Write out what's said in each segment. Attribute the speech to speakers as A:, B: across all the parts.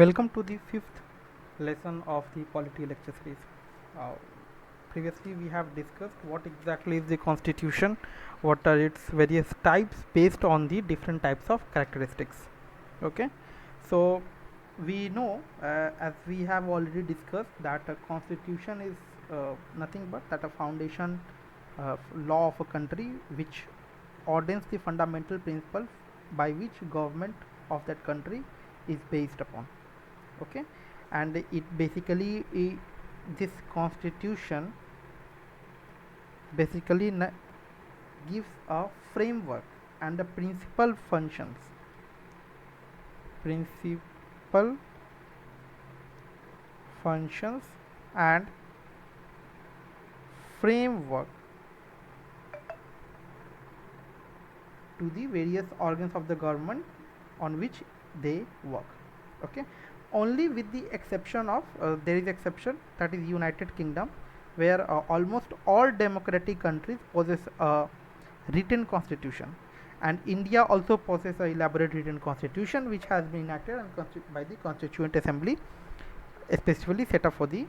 A: Welcome to the fifth lesson of the Polity lecture series. Uh, Previously, we have discussed what exactly is the constitution, what are its various types based on the different types of characteristics. Okay, so we know, as we have already discussed, that a constitution is nothing but that a foundation law of a country which ordains the fundamental principles by which government of that country is based upon. Okay, and it basically this constitution basically gives a framework and the principal functions and framework to the various organs of the government on which they work. Okay, only with the exception of there is exception, that is United Kingdom, where almost all democratic countries possess a written constitution, and India also possesses a elaborate written constitution which has been enacted by the Constituent Assembly, especially set up for the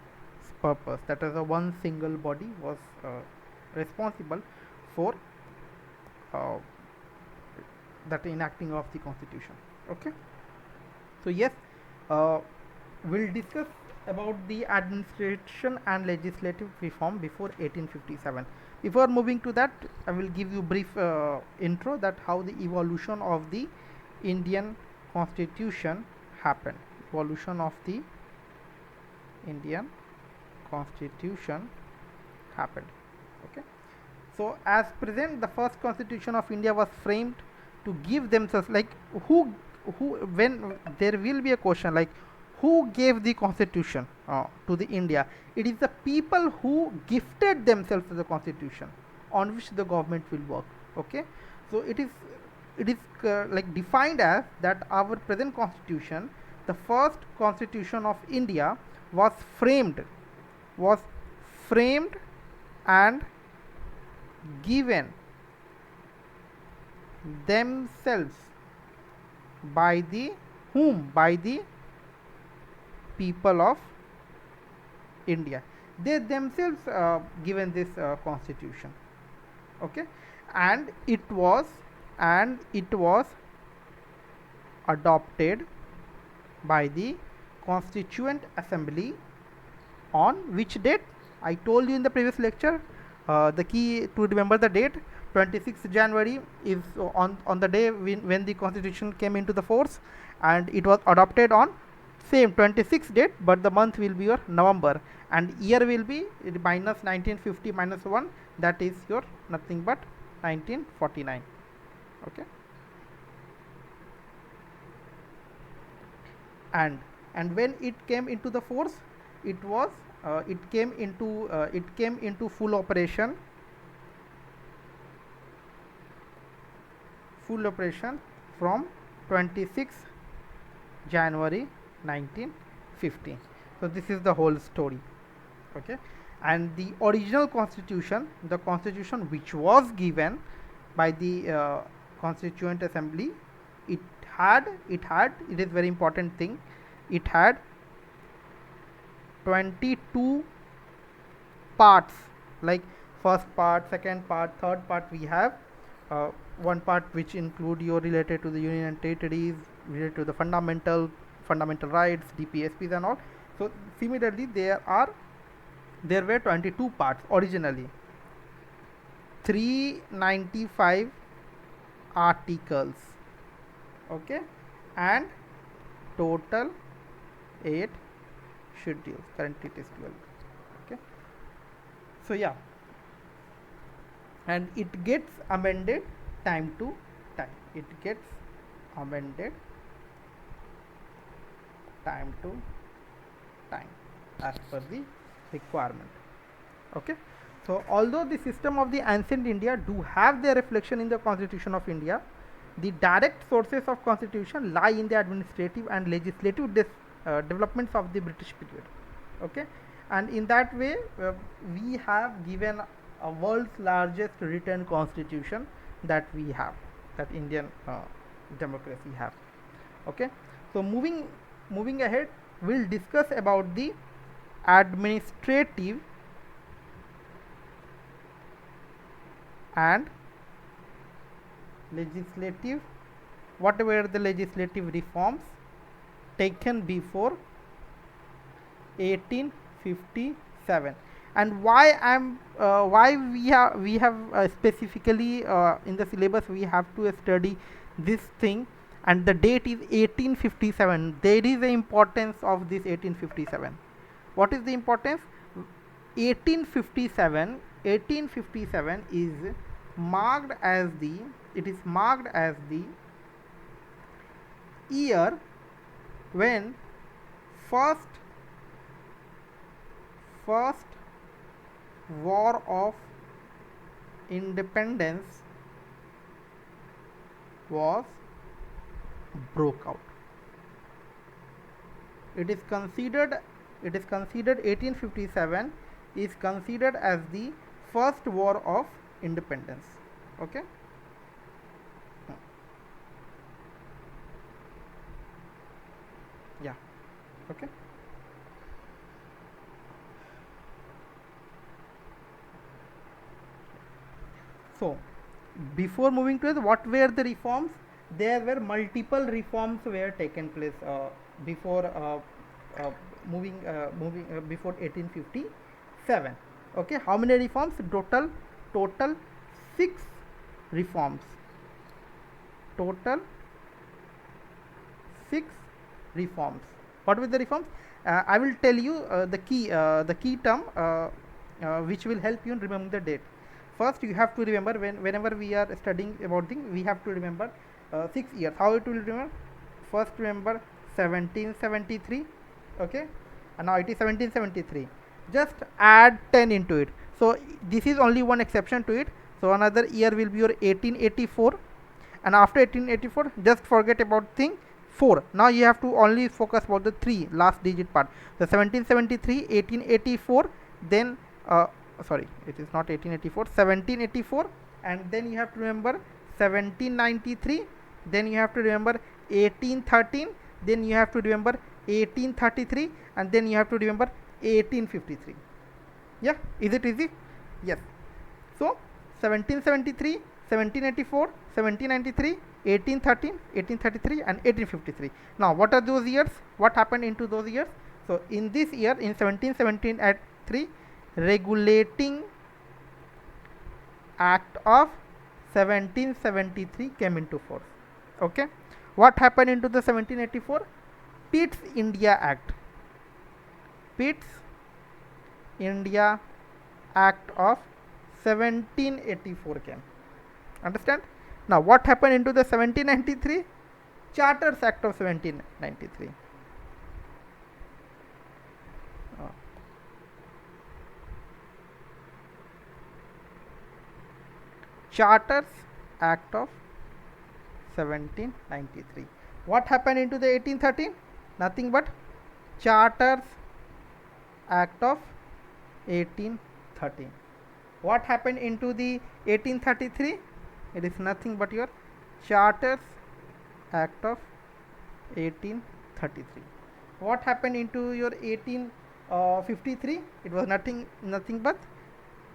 A: purpose. That is, a one single body was responsible for uh, that enacting of the constitution. Okay, so yes, uh, we'll discuss about the administration and legislative reform before 1857. Before moving to that, I will give you brief intro that how the evolution of the Indian constitution happened. Evolution of the Indian constitution happened. Okay, so as present, the first constitution of India was framed to give themselves, like, who when there will be a question like who gave the constitution to the India. It is the people who gifted themselves to the constitution on which the government will work. Okay, so it is like defined as that our present constitution, the first constitution of India, was framed was framed and given themselves by the whom? By the people of India. They themselves given this constitution. Okay, and it was adopted by the Constituent Assembly on which date? I told you in the previous lecture. The key to remember the date, 26th January, is on the day when the constitution came into the force, and it was adopted on same 26th date, but the month will be your November and year will be minus 1950 minus 1, that is your nothing but 1949. Okay, and when it came into the force, it was it came into full operation from 26 January 1950. So this is the whole story. Okay, and the original constitution, the constitution which was given by the Constituent Assembly, it it is very important thing, it had 22 parts, like first part, second part, third part. We have one part which include your related to the union and territories, related to the fundamental rights, DPSPs and all. So similarly, there were 22 parts originally, 395 articles. Okay, and total 8 schedules. Currently it is 12. Okay, so yeah, and it gets amended time to time. It gets amended time to time as per the requirement. Okay, so although the system of the ancient India do have their reflection in the Constitution of India, the direct sources of constitution lie in the administrative and legislative developments of the British period. Okay, and in that way we have given a world's largest written constitution that we have, that Indian democracy have. Okay, so moving moving ahead, we'll discuss about the administrative and legislative, what were the legislative reforms taken before 1857, and why we have specifically in the syllabus we have to study this thing, and the date is 1857. There is the importance of this 1857. What is the importance? 1857 is marked as the, it is marked as the year when first war of independence was broke out. It is considered 1857 is considered as the first war of independence. Okay. Yeah. Okay. So before moving to what were the reforms, there were multiple reforms were taken place before moving before 1857. Okay, how many reforms? Total 6 reforms. Total 6 reforms. What were the reforms? I will tell you the key term which will help you in remembering the date. First, you have to remember, whenever we are studying about things, we have to remember 6 years. How it will remember? First, remember 1773. Okay, and now it is 1773. Just add 10 into it. So this is only one exception to it. So another year will be your 1884, and after 1884, just forget about thing 4. Now you have to only focus about the 3 last digit part. So 1773, 1884, then sorry, it is not 1884, 1784, and then you have to remember 1793, then you have to remember 1813, then you have to remember 1833, and then you have to remember 1853. Yeah, is it easy? Yes. So 1773, 1784, 1793, 1813, 1833, and 1853. Now what are those years? What happened into those years? So in this year, in 1773, Regulating Act of 1773 came into force. Okay, what happened into the 1784? Pitt's India Act. Pitt's India Act of 1784 came. Understand? Now what happened into the 1793? Charters Act of 1793. Charters Act of 1793. What happened into the 1813? Nothing but Charters Act of 1813. What happened into the 1833? It is nothing but your Charters Act of 1833. What happened into your 1853? It was nothing but,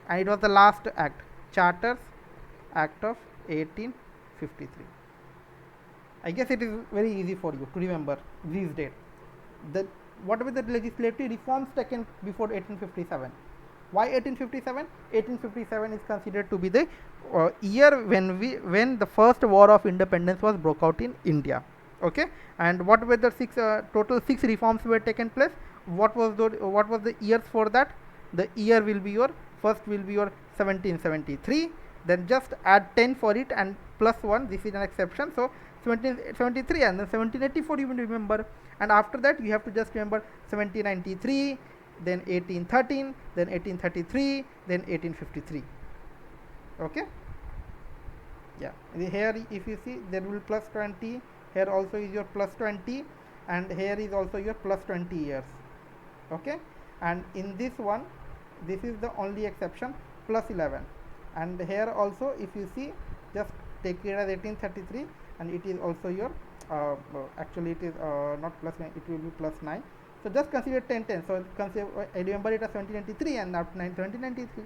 A: and it was the last act, Charters Act of 1853. I guess it is very easy for you to remember these dates. What were the legislative reforms taken before 1857? Why 1857? 1857 is considered to be the year when the first war of independence was broke out in India. Okay, and what were the total 6 reforms were taken place? What was the years for that? The year will be your first will be your 1773. Then just add 10 for it and plus 1. This is an exception. So 1773, and then 1784 you will remember, and after that you have to just remember 1793, then 1813, then 1833, then 1853. Okay. Yeah. Here if you see, there will plus 20. Here also is your plus 20, and here is also your plus 20 years. Okay. And in this one, this is the only exception, plus 11. And here also if you see, just take it as 1833, and it is also your actually it is not plus 9, it will be plus 9. So just consider 10 10. So consider, I remember it as 1793 and not 1793.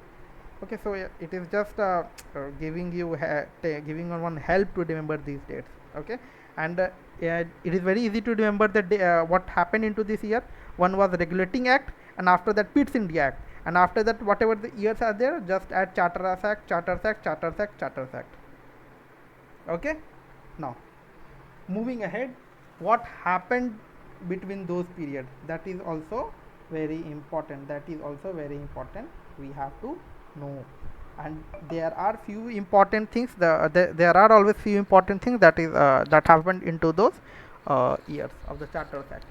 A: Okay, so it is just giving you giving on one help to remember these dates. Okay, and it is very easy to remember the what happened into this year. One was Regulating Act, and after that Pitt's India Act, and after that whatever the years are there, just add Charters Act, Charters Act, Charters Act, Charters Act. Okay, now moving ahead, what happened between those periods, that is also very important, we have to know. And there are few important things, there are always few important things that is that happened into those years of the Charters Act.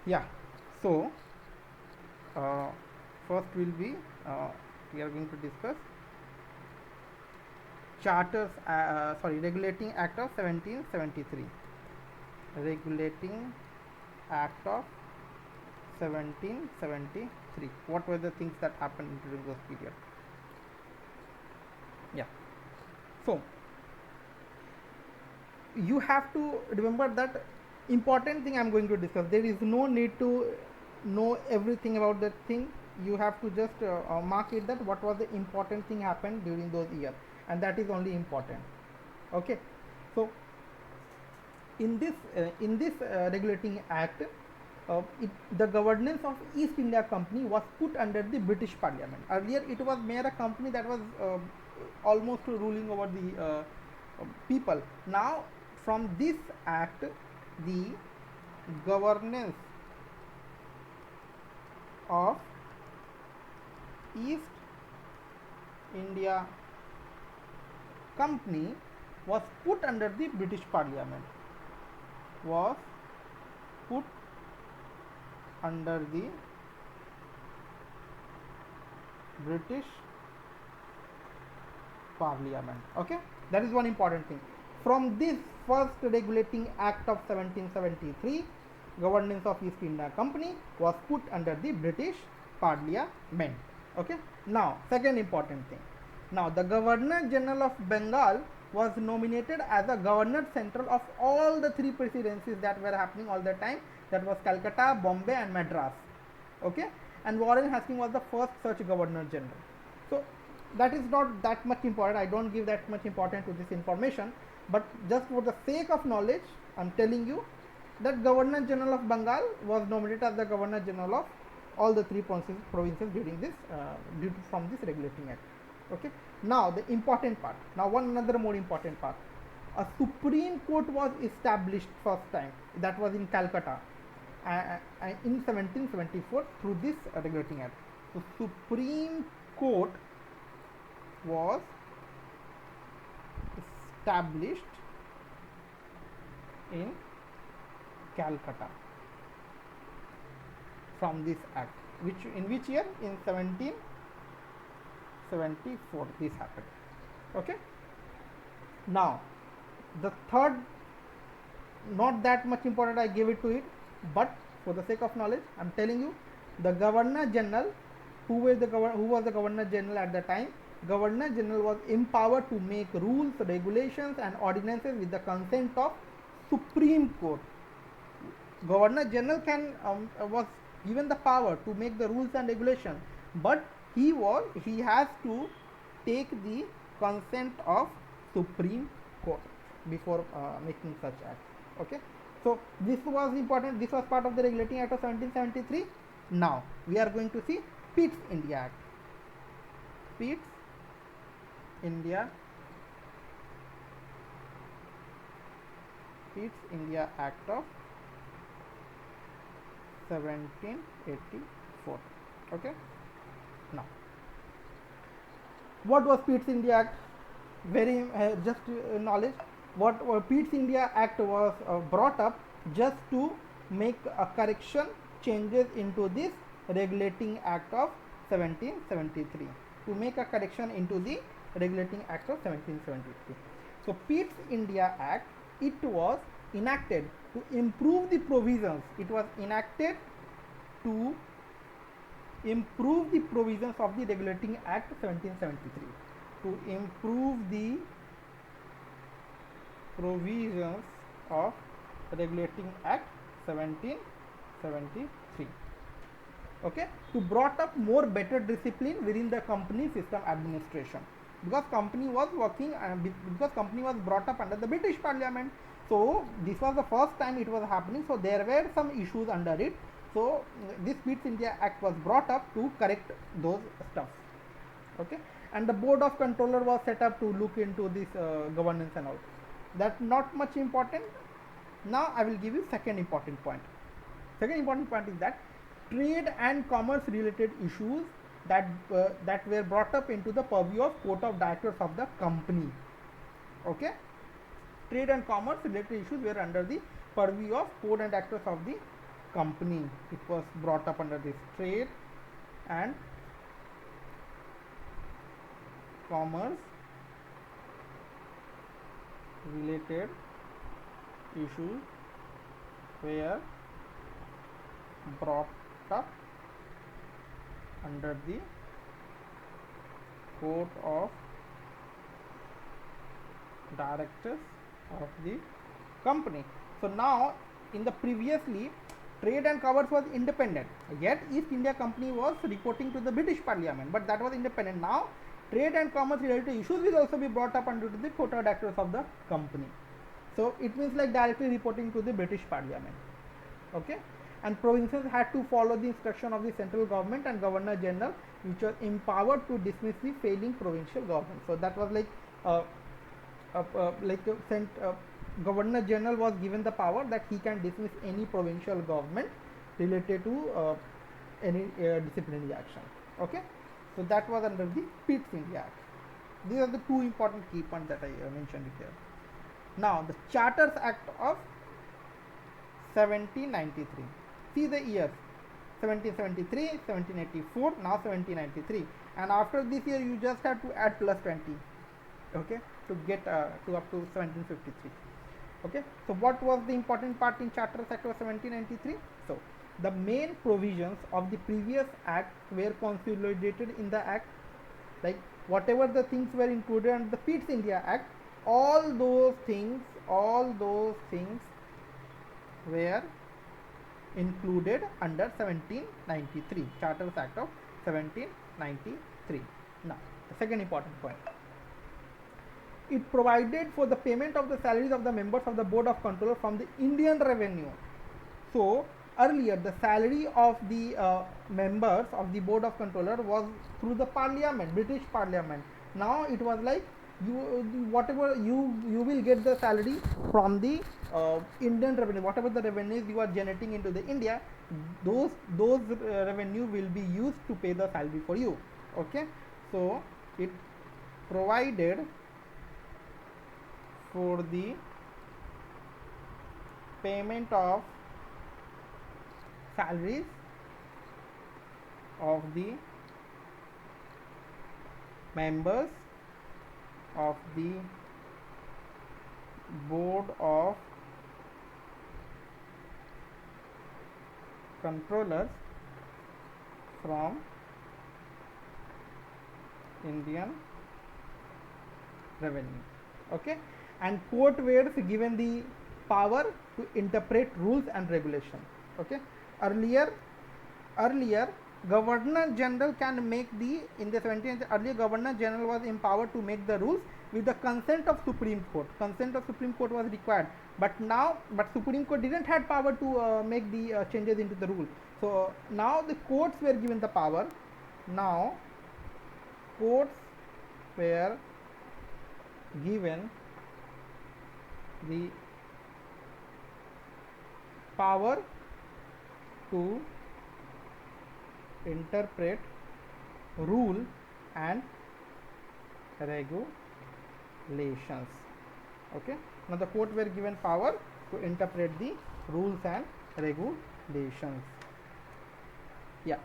A: Yeah, so uh, first will be we are going to discuss Regulating Act of 1773. Regulating Act of 1773. What were the things that happened during those period? Yeah. So you have to remember that important thing I am going to discuss. There is no need to know everything about that thing. You have to just mark it that what was the important thing happened during those years, and that is only important. Okay. So in this Regulating Act, the governance of East India Company was put under the British Parliament. Earlier it was mere a company that was almost ruling over the people. Now from this act, the governance of East India Company was put under the British Parliament. Was put under the British Parliament. Okay, that is one important thing. From this first Regulating Act of 1773, governance of East India Company was put under the British Parliament. Okay, now second important thing. Now the Governor General of Bengal was nominated as a Governor Central of all the three presidencies that were happening all the time. That was Calcutta, Bombay and Madras. Okay, and Warren Hastings was the first such Governor General. So that is not that much important. I don't give that much importance to this information, but just for the sake of knowledge, I am telling you that Governor General of Bengal was nominated as the Governor General of all the three provinces during this from this Regulating Act. Okay, now the important part, now one another more important part, a Supreme Court was established first time, that was in Calcutta in 1774 through this Regulating Act. So Supreme Court was established in Calcutta from this act, in which year? In 1774 this happened. Okay, now the third, not that much important, I give it to it, but for the sake of knowledge I am telling you, the Governor General, who was the Governor General at the time, Governor General was empowered to make rules, regulations and ordinances with the consent of Supreme Court. Governor General was given the power to make the rules and regulations, but he has to take the consent of Supreme Court before making such act. Okay, so this was important. This was part of the Regulating Act of 1773. Now we are going to see Pitt's India Act. Pitt's India Act of 1784. Okay, now what was Pitt's India Act? Very just knowledge. What Pitt's India Act was brought up just to make a correction, changes into this Regulating Act of 1773, to make a correction into the Regulating Act of 1773. So Pitt's India Act, it was enacted to improve the provisions. It was enacted to improve the provisions of the Regulating Act 1773, to improve the provisions of Regulating Act 1773. Okay, to brought up more better discipline within the company system administration, because company was working because company was brought up under the British Parliament. So this was the first time it was happening, so there were some issues under it. So this Pitt's India Act was brought up to correct those stuff. Okay, and the board of controller was set up to look into this governance and all. That's not much important. Now I will give you second important point. Second important point is that trade and commerce related issues that that were brought up into the purview of court of directors of the company. Okay, trade and commerce related issues were under the purview of court and directors of the company. It was brought up under this trade and commerce related issues were brought up under the court of directors of the company. So now in the previously trade and commerce was independent, yet East India Company was reporting to the British Parliament, but that was independent. Now trade and commerce related issues will also be brought up under the court of directors of the company. So it means like directly reporting to the British Parliament. Okay, and provinces had to follow the instruction of the central government and Governor General, which was empowered to dismiss the failing provincial government. So that was like Governor General was given the power that he can dismiss any provincial government related to any disciplinary action. Okay, so that was under the Pitt's India Act. These are the two important key points that I mentioned here. Now the Charters Act of 1793. See the years: 1773, 1784, now 1793, and after this year you just have to add plus 20. Okay, to get to up to 1753. Okay, so what was the important part in Charters Act of 1793? So the main provisions of the previous act were consolidated in the act, like whatever the things were included under the Pitt's India Act, all those things were included under 1793, Charters Act of 1793. Now the second important point, it provided for the payment of the salaries of the members of the board of control from the Indian revenue. So earlier the salary of the members of the board of controller was through the Parliament, British Parliament. Now it was like whatever you will get the salary from the Indian revenue, whatever the revenues you are generating into the India, those revenue will be used to pay the salary for you. Okay, so it provided for the payment of salaries of the members of the board of controllers from Indian revenue. Okay, and court were given the power to interpret rules and regulations. Okay, earlier Governor General can make the, in the 17th, earlier Governor General was empowered to make the rules with the consent of Supreme Court. Consent of Supreme Court was required, but Supreme Court didn't have power to make the changes into the rule. So now the courts were given the power. Now courts were given the power to interpret rule and regulations. Okay, now the court were given power to interpret the rules and regulations. Yeah,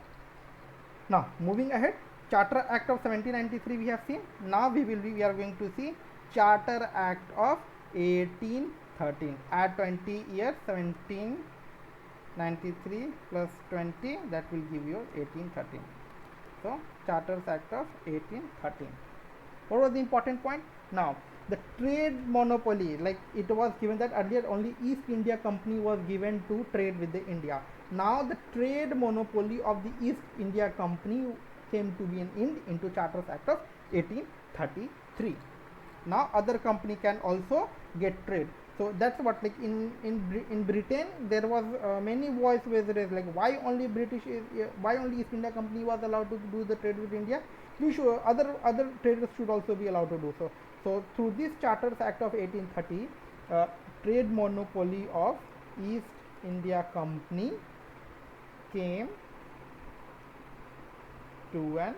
A: now moving ahead, Charter Act of 1793 we have seen. Now we are going to see Charter Act of 1813. Add 20 years, 1793 plus 20, that will give you 1813. So Charters Act of 1813. What was the important point? Now the trade monopoly, like it was given that earlier only East India Company was given to trade with the India. Now the trade monopoly of the East India Company came to be into Charters Act of 1833. Now other company can also get trade. So that's what, like in Britain there was many voice was raised, like why only why only East India Company was allowed to do the trade with India. We should, other traders should also be allowed to do so. So through this Charters Act of 1830, trade monopoly of East India Company came to an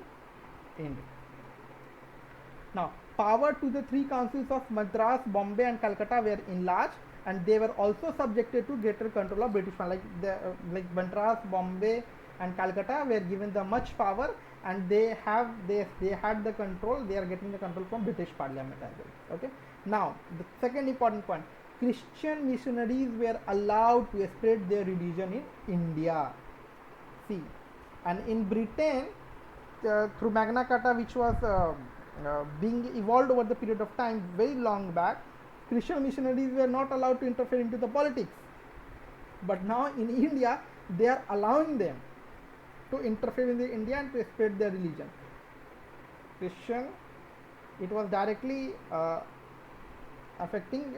A: end. Now power to the three councils of Madras, Bombay and Calcutta were enlarged, and they were also subjected to greater control of British. Like Madras, Bombay and Calcutta were given the much power, and they had the control. They are getting the control from British Parliament as well. Okay. Now the second important point: Christian missionaries were allowed to spread their religion in India. See, and in Britain, through Magna Carta, which was being evolved over the period of time very long back, Christian missionaries were not allowed to interfere into the politics. But now in India, they are allowing them to interfere in the India and to spread their religion. Christian, it was directly affecting,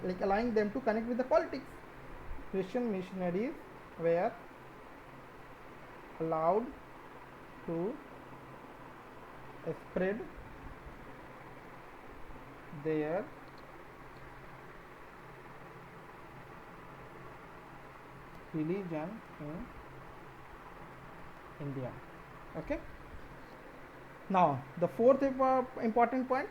A: like allowing them to connect with the politics. Christian missionaries were allowed to spread their religion in India. Okay. Now the fourth important point,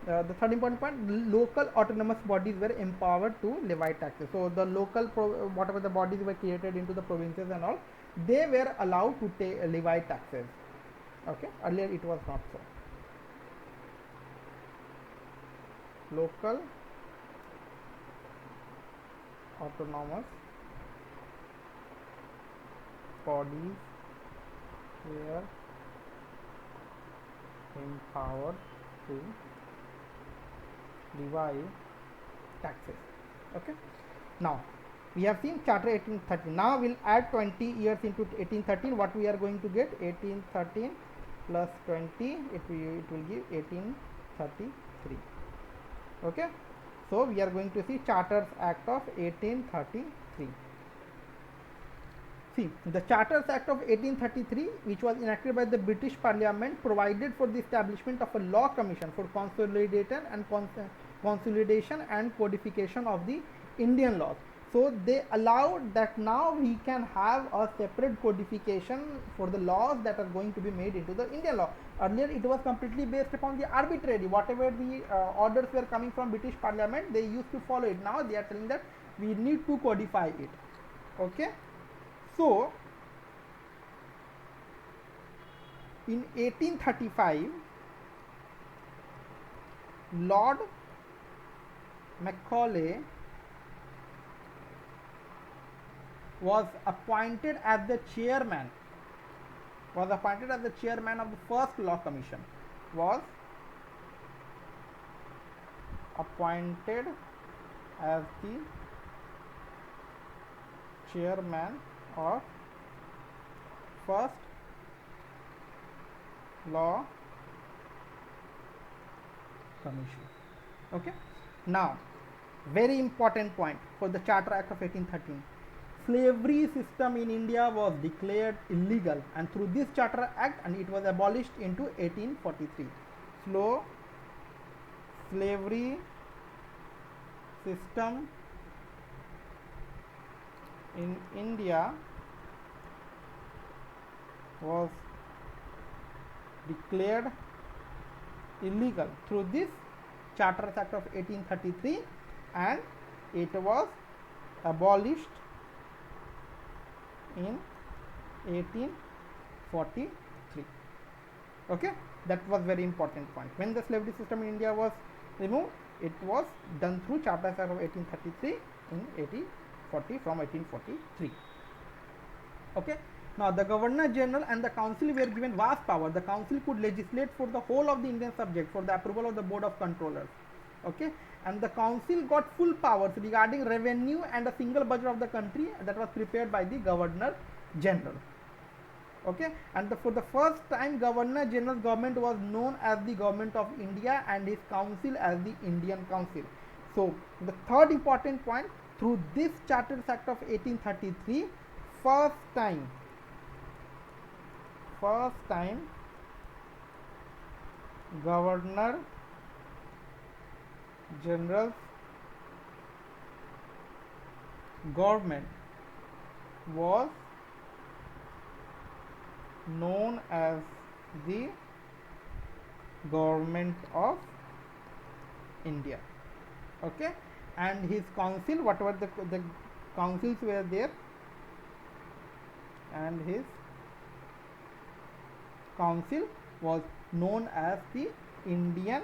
A: the third important point: local autonomous bodies were empowered to levy taxes. So the local whatever the bodies were created into the provinces and all, they were allowed to levy taxes. Okay, earlier it was not so. Local autonomous bodies were empowered to levy taxes. Okay. Now we have seen Charter 1830. Now we'll add 20 years into 1813. What we are going to get? 1813 plus 20, it will give 1833. Okay. So we are going to see Charters Act of 1833. See, the Charters Act of 1833, which was enacted by the British Parliament, provided for the establishment of a law commission for consolidation and codification of the Indian laws. So they allowed that now we can have a separate codification for the laws that are going to be made into the Indian law. Earlier it was completely based upon the arbitrary, whatever the orders were coming from British Parliament, they used to follow it. Now they are telling that we need to codify it. Okay. So in 1835, Lord Macaulay was appointed as the chairman of the first law commission. Was appointed as the chairman of first law commission. Okay. Now very important point for the Charter Act of 1813. Slavery system in India was declared illegal, and through this Charter Act, and it was abolished into 1843. Slavery system in India was declared illegal through this Charter Act of 1833, and it was abolished in 1843. Okay, that was very important point. When the slavery system in India was removed, it was done through Charter Act of 1833 in 1840, from 1843. Okay. Now, the Governor General and the Council were given vast power. The Council could legislate for the whole of the Indian subject for the approval of the Board of Controllers. Okay, and the Council got full powers regarding revenue and a single budget of the country that was prepared by the Governor General. Okay, and for the first time, Governor General's government was known as the Government of India and his council as the Indian Council. So, the third important point, through this Charters Act of 1833, first time Governor General's government was known as the Government of India. Okay, and his council, whatever the councils were there, and his council was known as the Indian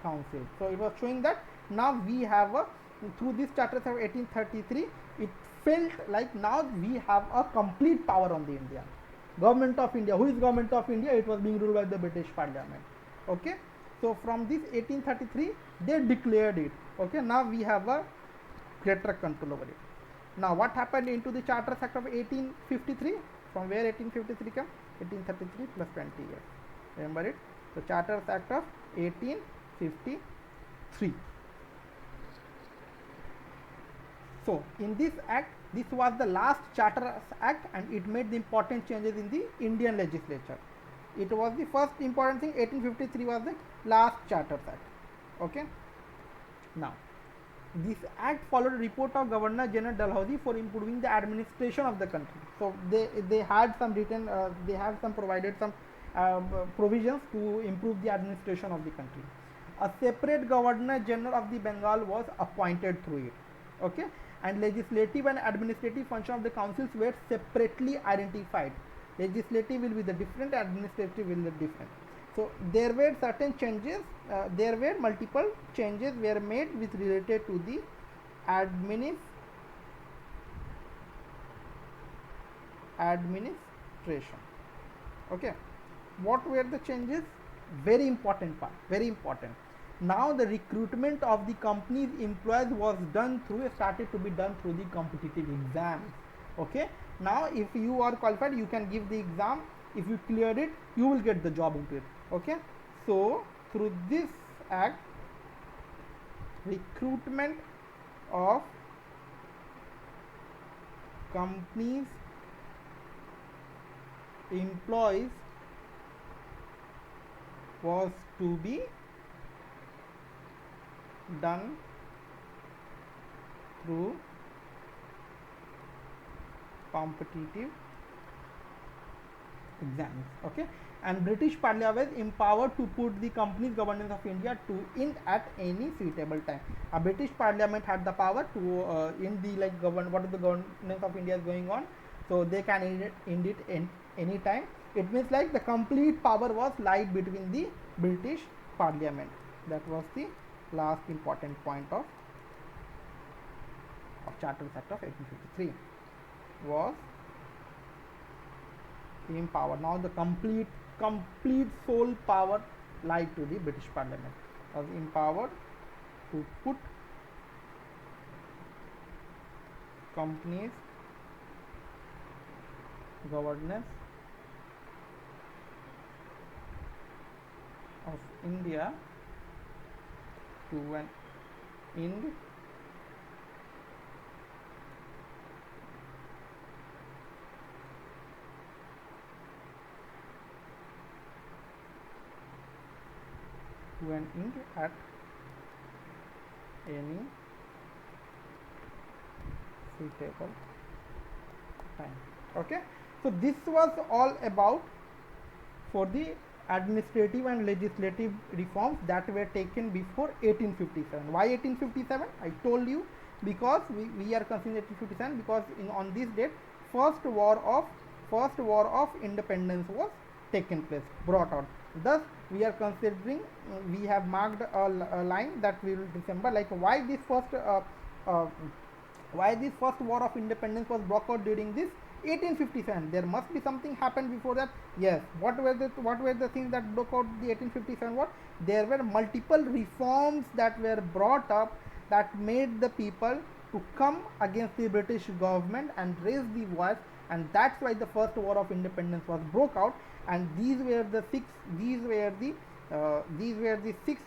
A: Council. So it was showing that now we have a, through this Charter of 1833, it felt like now we have a complete power on the India. Government of India. Who is Government of India? It was being ruled by the British Parliament. Okay, so from this 1833 they declared it. Okay, now we have a greater control over it. Now what happened into the Charter Act of 1853? From where 1853 come? 1833 plus 20 years. Remember it? The Charter Act of 1853. So in this act, this was the last Charter Act and it made the important changes in the Indian legislature. It was the first important thing. 1853 was the last Charter Act. Okay. Now, this act followed a report of Governor General Dalhousie for improving the administration of the country. So they had some written, they have some provided some provisions to improve the administration of the country. A separate Governor General of the Bengal was appointed through it. Okay, and legislative and administrative function of the councils were separately identified. Legislative will be the different, administrative will be different. So there were certain changes, there were multiple changes were made with related to the administration. Okay, what were the changes? Very important part, very important. Now the recruitment of the company's employees was started to be done through the competitive exams. Okay, now if you are qualified, you can give the exam. If you clear it, you will get the job into it. Okay, so through this act, recruitment of companies employees was to be done through competitive exams. Okay, and British Parliament was empowered to put the company's governance of India to end at any suitable time. A British Parliament had the power to end the what is the governance of India is going on, so they can end it in any time. It means like the complete power was lied between the British Parliament. That was the last important point of Charters Act of 1853 was empowered. Now the complete sole power lied to the British Parliament, was empowered to put companies governance of India to an end at any suitable time. Okay, so this was all about for the administrative and legislative reforms that were taken before 1857. Why 1857? I told you, because we are considering 1857 because on this date first war of independence was taken place, brought out. Thus we are considering, we have marked a line that we will remember, like why this first why this first war of independence was broke out during this 1857. There must be something happened before that. Yes, what were the things that broke out the 1857 war? There were multiple reforms that were brought up that made the people to come against the British government and raise the voice, and that's why the first war of independence was broke out. And these were the six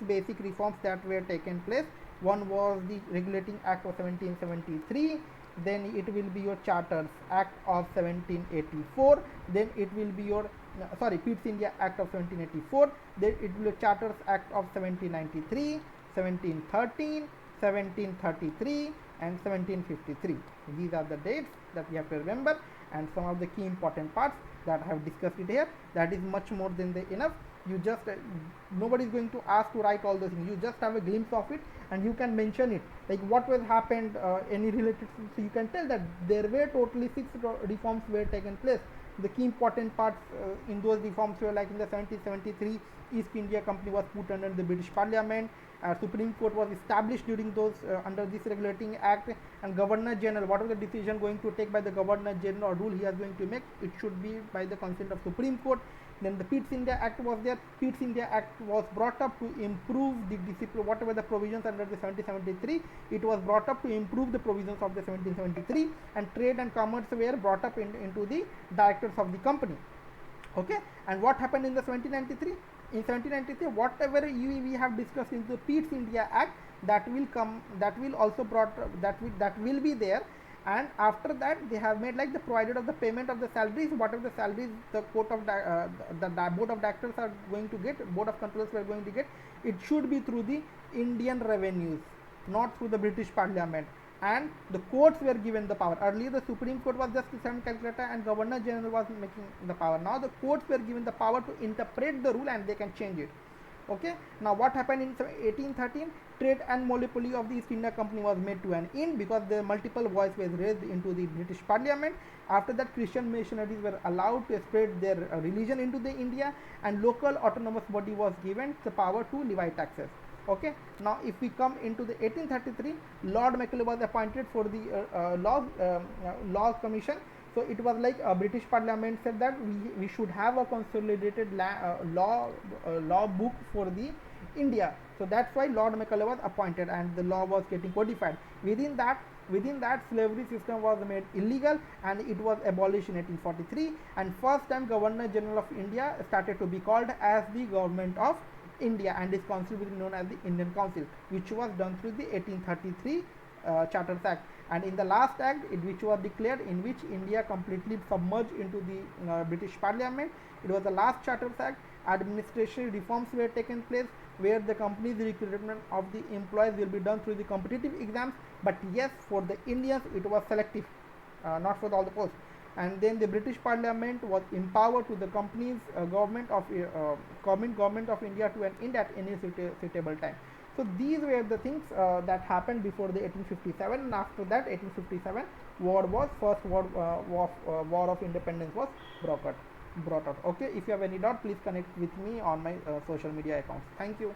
A: basic reforms that were taken place. One was the Regulating Act of 1773, then it will be your Charters Act of 1784, then it will be your Pitt's India Act of 1784, then it will be Charters Act of 1793, 1713, 1733 and 1753. These are the dates that we have to remember, and some of the key important parts that I have discussed it here. That is much more than enough. You just nobody is going to ask to write all those things. You just have a glimpse of it, and you can mention it, like what was happened, any related. So you can tell that there were totally six reforms were taken place. The key important parts in those reforms were like in the 1773 East India Company was put under the British Parliament. Supreme Court was established during those under this Regulating Act, and Governor General, whatever the decision going to take by the Governor General or rule he is going to make, it should be by the consent of Supreme Court. Then the Pitt's India Act was there. Pitt's India Act was brought up to improve the discipline, whatever the provisions under the 1773, it was brought up to improve the provisions of the 1773, and trade and commerce were brought up into the directors of the company. Okay, and what happened in the 1793? In 1793, whatever we have discussed in the Pitt's India Act, that will come, that will also brought, that will be there. And after that they have made like the provided of the payment of the salaries, whatever the salaries the board of directors are going to get, board of controllers are going to get, it should be through the Indian revenues, not through the British Parliament. And the courts were given the power. Earlier the Supreme Court was just the same calculator and Governor General was making the power. Now the courts were given the power to interpret the rule and they can change it. Okay, now what happened in 1813? Trade and monopoly of the East India Company was made to an end because the multiple voice was raised into the British Parliament. After that, Christian missionaries were allowed to spread their religion into the India, and local autonomous body was given the power to levy taxes. Okay, now if we come into the 1833, Lord Macaulay was appointed for the laws commission. So it was like a British Parliament said that we should have a consolidated law book for the India. So that's why Lord Macaulay was appointed and the law was getting codified. Within that slavery system was made illegal and it was abolished in 1843, and first time Governor General of India started to be called as the Government of India, and this council will be known as the Indian Council, which was done through the 1833 Charters Act. And in the last act, which was declared, in which India completely submerged into the British Parliament, it was the last Charters Act. Administration reforms were taken place where the company's recruitment of the employees will be done through the competitive exams, but yes, for the Indians it was selective, not for all the posts. And then the British Parliament was empowered to the company's government of India to an end at any suitable time. So these were the things that happened before the 1857, and after that 1857 first war of independence was brought out. Okay, if you have any doubt, please connect with me on my social media accounts. Thank you.